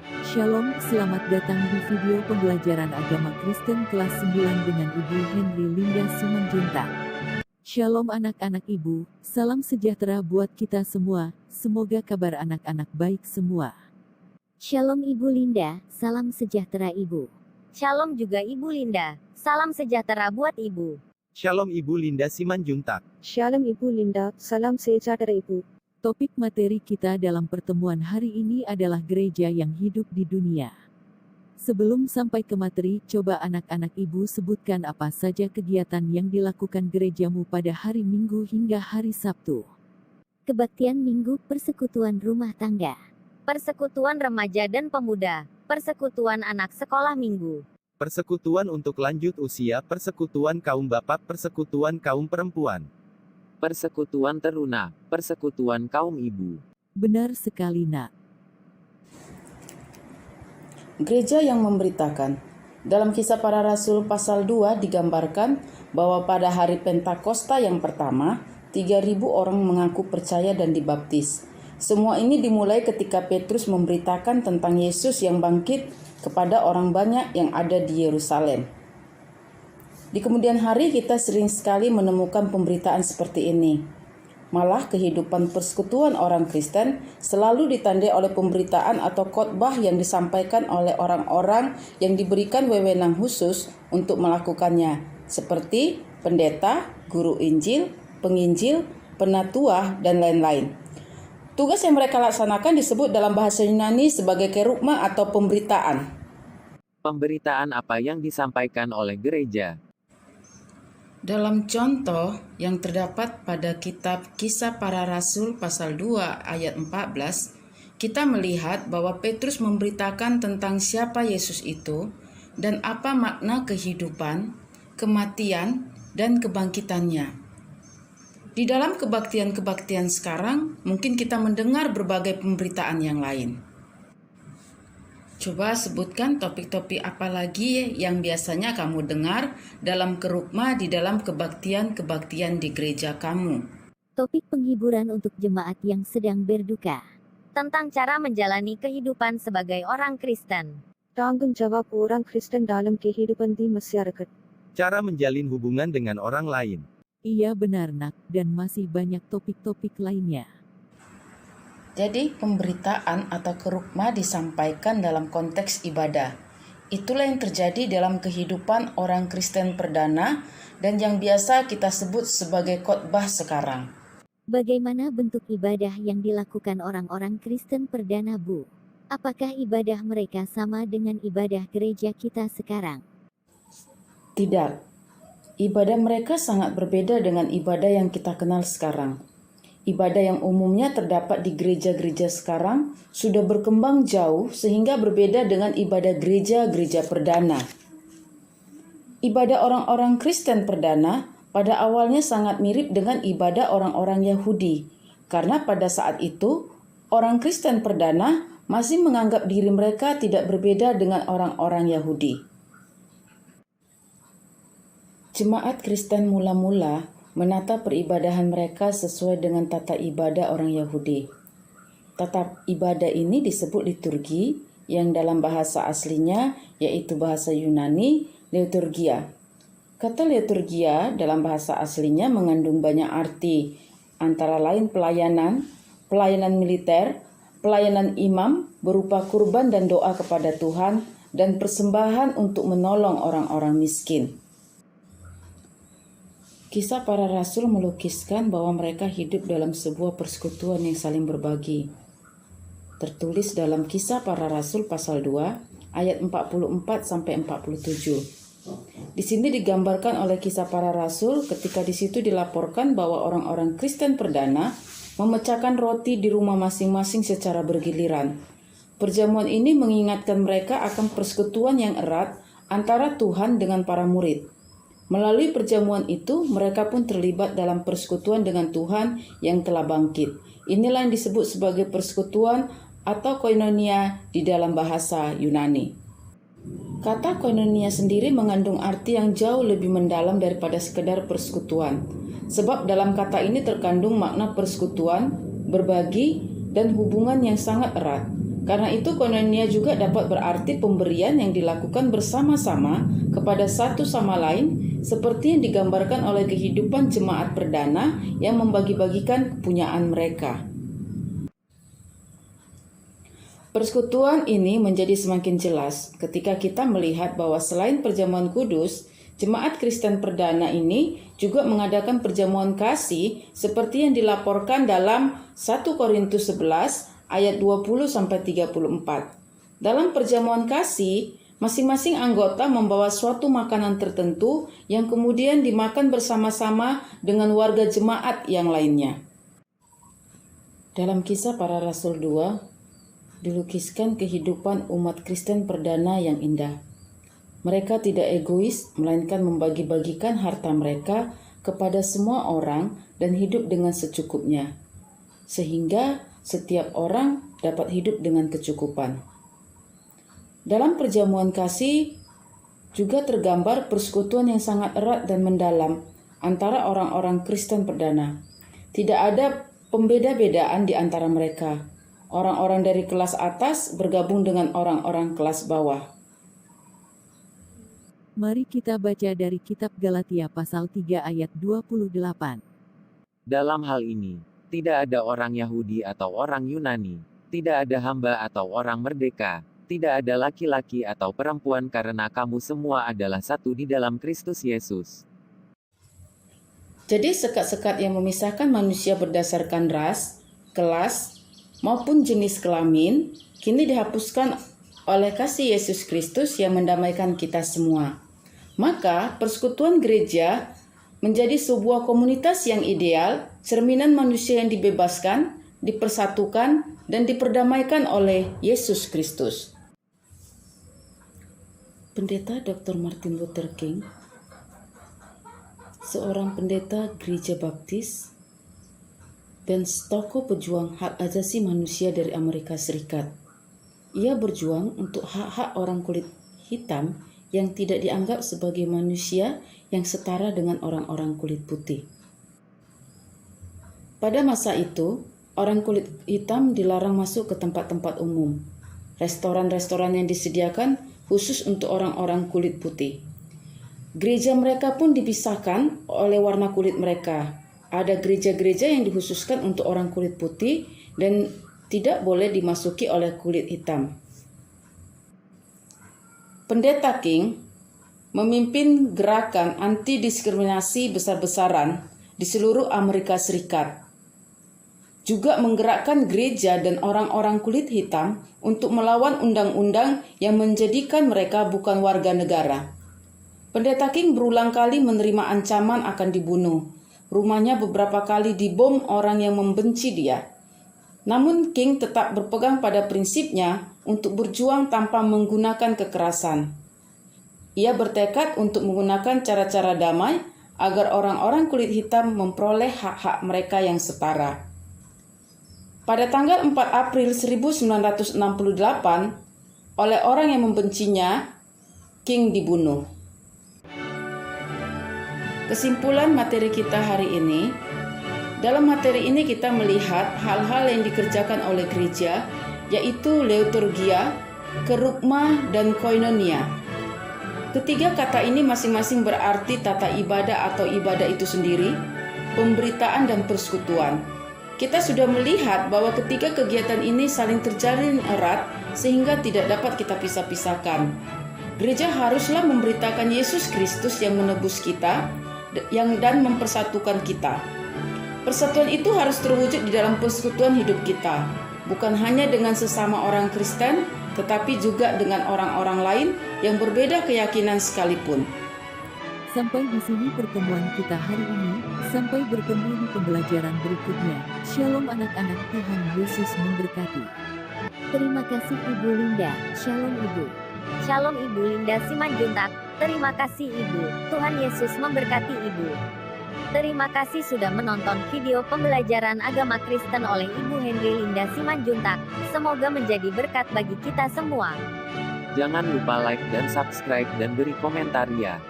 Shalom, selamat datang di video pembelajaran agama Kristen kelas 9 dengan Ibu Henry Linda Simanjuntak. Shalom anak-anak Ibu, salam sejahtera buat kita semua, semoga kabar anak-anak baik semua. Shalom Ibu Linda, salam sejahtera Ibu. Shalom juga Ibu Linda, salam sejahtera buat Ibu. Shalom Ibu Linda Simanjuntak. Shalom Ibu Linda, salam sejahtera Ibu. Topik materi kita dalam pertemuan hari ini adalah gereja yang hidup di dunia. Sebelum sampai ke materi, coba anak-anak Ibu sebutkan apa saja kegiatan yang dilakukan gerejamu pada hari Minggu hingga hari Sabtu. Kebaktian Minggu, persekutuan rumah tangga. Persekutuan remaja dan pemuda, persekutuan anak sekolah minggu. Persekutuan untuk lanjut usia, persekutuan kaum bapak, persekutuan kaum perempuan. Persekutuan teruna, persekutuan kaum ibu. Benar sekali nak. Gereja yang memberitakan. Dalam Kisah Para Rasul pasal 2 digambarkan bahwa pada hari Pentakosta yang pertama, 3.000 orang mengaku percaya dan dibaptis. Semua ini dimulai ketika Petrus memberitakan tentang Yesus yang bangkit kepada orang banyak yang ada di Yerusalem. Di kemudian hari kita sering sekali menemukan pemberitaan seperti ini. Malah kehidupan persekutuan orang Kristen selalu ditandai oleh pemberitaan atau khotbah yang disampaikan oleh orang-orang yang diberikan wewenang khusus untuk melakukannya, seperti pendeta, guru Injil, penginjil, penatua, dan lain-lain. Tugas yang mereka laksanakan disebut dalam bahasa Yunani sebagai kerugma atau pemberitaan. Pemberitaan apa yang disampaikan oleh gereja? Dalam contoh yang terdapat pada kitab Kisah Para Rasul pasal 2 ayat 14, kita melihat bahwa Petrus memberitakan tentang siapa Yesus itu dan apa makna kehidupan, kematian, dan kebangkitannya. Di dalam kebaktian-kebaktian sekarang, mungkin kita mendengar berbagai pemberitaan yang lain. Coba sebutkan topik-topik apa lagi yang biasanya kamu dengar dalam kerugma di dalam kebaktian-kebaktian di gereja kamu. Topik penghiburan untuk jemaat yang sedang berduka. Tentang cara menjalani kehidupan sebagai orang Kristen. Tanggung jawab orang Kristen dalam kehidupan di masyarakat. Cara menjalin hubungan dengan orang lain. Iya benar nak, dan masih banyak topik-topik lainnya. Jadi pemberitaan atau kerugma disampaikan dalam konteks ibadah. Itulah yang terjadi dalam kehidupan orang Kristen perdana dan yang biasa kita sebut sebagai khotbah sekarang. Bagaimana bentuk ibadah yang dilakukan orang-orang Kristen perdana, Bu? Apakah ibadah mereka sama dengan ibadah gereja kita sekarang? Tidak. Ibadah mereka sangat berbeda dengan ibadah yang kita kenal sekarang. Ibadah yang umumnya terdapat di gereja-gereja sekarang sudah berkembang jauh sehingga berbeda dengan ibadah gereja-gereja perdana. Ibadah orang-orang Kristen perdana pada awalnya sangat mirip dengan ibadah orang-orang Yahudi, karena pada saat itu orang Kristen perdana masih menganggap diri mereka tidak berbeda dengan orang-orang Yahudi. Jemaat Kristen mula-mula menata peribadahan mereka sesuai dengan tata ibadah orang Yahudi. Tata ibadah ini disebut liturgi, yang dalam bahasa aslinya yaitu bahasa Yunani, liturgia. Kata liturgia dalam bahasa aslinya mengandung banyak arti, antara lain pelayanan militer, pelayanan imam berupa kurban dan doa kepada Tuhan, dan persembahan untuk menolong orang-orang miskin. Kisah Para Rasul melukiskan bahwa mereka hidup dalam sebuah persekutuan yang saling berbagi. Tertulis dalam Kisah Para Rasul pasal 2 ayat 44-47. Di sini digambarkan oleh Kisah Para Rasul ketika di situ dilaporkan bahwa orang-orang Kristen perdana memecahkan roti di rumah masing-masing secara bergiliran. Perjamuan ini mengingatkan mereka akan persekutuan yang erat antara Tuhan dengan para murid. Melalui perjamuan itu, mereka pun terlibat dalam persekutuan dengan Tuhan yang telah bangkit. Inilah yang disebut sebagai persekutuan atau koinonia di dalam bahasa Yunani. Kata koinonia sendiri mengandung arti yang jauh lebih mendalam daripada sekedar persekutuan. Sebab dalam kata ini terkandung makna persekutuan, berbagi, dan hubungan yang sangat erat. Karena itu koinonia juga dapat berarti pemberian yang dilakukan bersama-sama kepada satu sama lain, seperti yang digambarkan oleh kehidupan jemaat perdana yang membagi-bagikan kepunyaan mereka. Persekutuan ini menjadi semakin jelas ketika kita melihat bahwa selain perjamuan kudus, jemaat Kristen perdana ini juga mengadakan perjamuan kasih seperti yang dilaporkan dalam 1 Korintus 11 ayat 20-34. Dalam perjamuan kasih, masing-masing anggota membawa suatu makanan tertentu yang kemudian dimakan bersama-sama dengan warga jemaat yang lainnya. Dalam Kisah Para Rasul 2, dilukiskan kehidupan umat Kristen perdana yang indah. Mereka tidak egois, melainkan membagi-bagikan harta mereka kepada semua orang dan hidup dengan secukupnya, sehingga setiap orang dapat hidup dengan kecukupan. Dalam perjamuan kasih juga tergambar persekutuan yang sangat erat dan mendalam antara orang-orang Kristen perdana. Tidak ada pembeda-bedaan di antara mereka. Orang-orang dari kelas atas bergabung dengan orang-orang kelas bawah. Mari kita baca dari kitab Galatia pasal 3 ayat 28. Dalam hal ini, tidak ada orang Yahudi atau orang Yunani, tidak ada hamba atau orang merdeka, tidak ada laki-laki atau perempuan karena kamu semua adalah satu di dalam Kristus Yesus. Jadi sekat-sekat yang memisahkan manusia berdasarkan ras, kelas, maupun jenis kelamin, kini dihapuskan oleh kasih Yesus Kristus yang mendamaikan kita semua. Maka persekutuan gereja menjadi sebuah komunitas yang ideal, cerminan manusia yang dibebaskan, dipersatukan, dan diperdamaikan oleh Yesus Kristus. Pendeta Dr. Martin Luther King, seorang pendeta gereja baptis dan tokoh pejuang hak asasi manusia dari Amerika Serikat. Ia berjuang untuk hak-hak orang kulit hitam yang tidak dianggap sebagai manusia yang setara dengan orang-orang kulit putih. Pada masa itu, orang kulit hitam dilarang masuk ke tempat-tempat umum. Restoran-restoran yang disediakan khusus untuk orang-orang kulit putih. Gereja mereka pun dipisahkan oleh warna kulit mereka. Ada gereja-gereja yang dikhususkan untuk orang kulit putih dan tidak boleh dimasuki oleh kulit hitam. Pendeta King memimpin gerakan anti-diskriminasi besar-besaran di seluruh Amerika Serikat. Juga menggerakkan gereja dan orang-orang kulit hitam untuk melawan undang-undang yang menjadikan mereka bukan warga negara. Pendeta King berulang kali menerima ancaman akan dibunuh. Rumahnya beberapa kali dibom orang yang membenci dia. Namun King tetap berpegang pada prinsipnya untuk berjuang tanpa menggunakan kekerasan. Ia bertekad untuk menggunakan cara-cara damai agar orang-orang kulit hitam memperoleh hak-hak mereka yang setara. Pada tanggal 4 April 1968, oleh orang yang membencinya, King dibunuh. Kesimpulan materi kita hari ini, dalam materi ini kita melihat hal-hal yang dikerjakan oleh gereja, yaitu liturgia, kerugma, dan koinonia. Ketiga kata ini masing-masing berarti tata ibadah atau ibadah itu sendiri, pemberitaan, dan persekutuan. Kita sudah melihat bahwa ketiga kegiatan ini saling terjalin erat sehingga tidak dapat kita pisah-pisahkan. Gereja haruslah memberitakan Yesus Kristus yang menebus kita dan mempersatukan kita. Persatuan itu harus terwujud di dalam persekutuan hidup kita, bukan hanya dengan sesama orang Kristen, tetapi juga dengan orang-orang lain yang berbeda keyakinan sekalipun. Sampai di sini pertemuan kita hari ini. Sampai bertemu di pembelajaran berikutnya. Shalom anak-anak, Tuhan Yesus memberkati. Terima kasih Ibu Linda. Shalom Ibu. Shalom Ibu Linda Simanjuntak. Terima kasih Ibu. Tuhan Yesus memberkati Ibu. Terima kasih sudah menonton video pembelajaran agama Kristen oleh Ibu Henry Linda Simanjuntak. Semoga menjadi berkat bagi kita semua. Jangan lupa like dan subscribe dan beri komentar ya.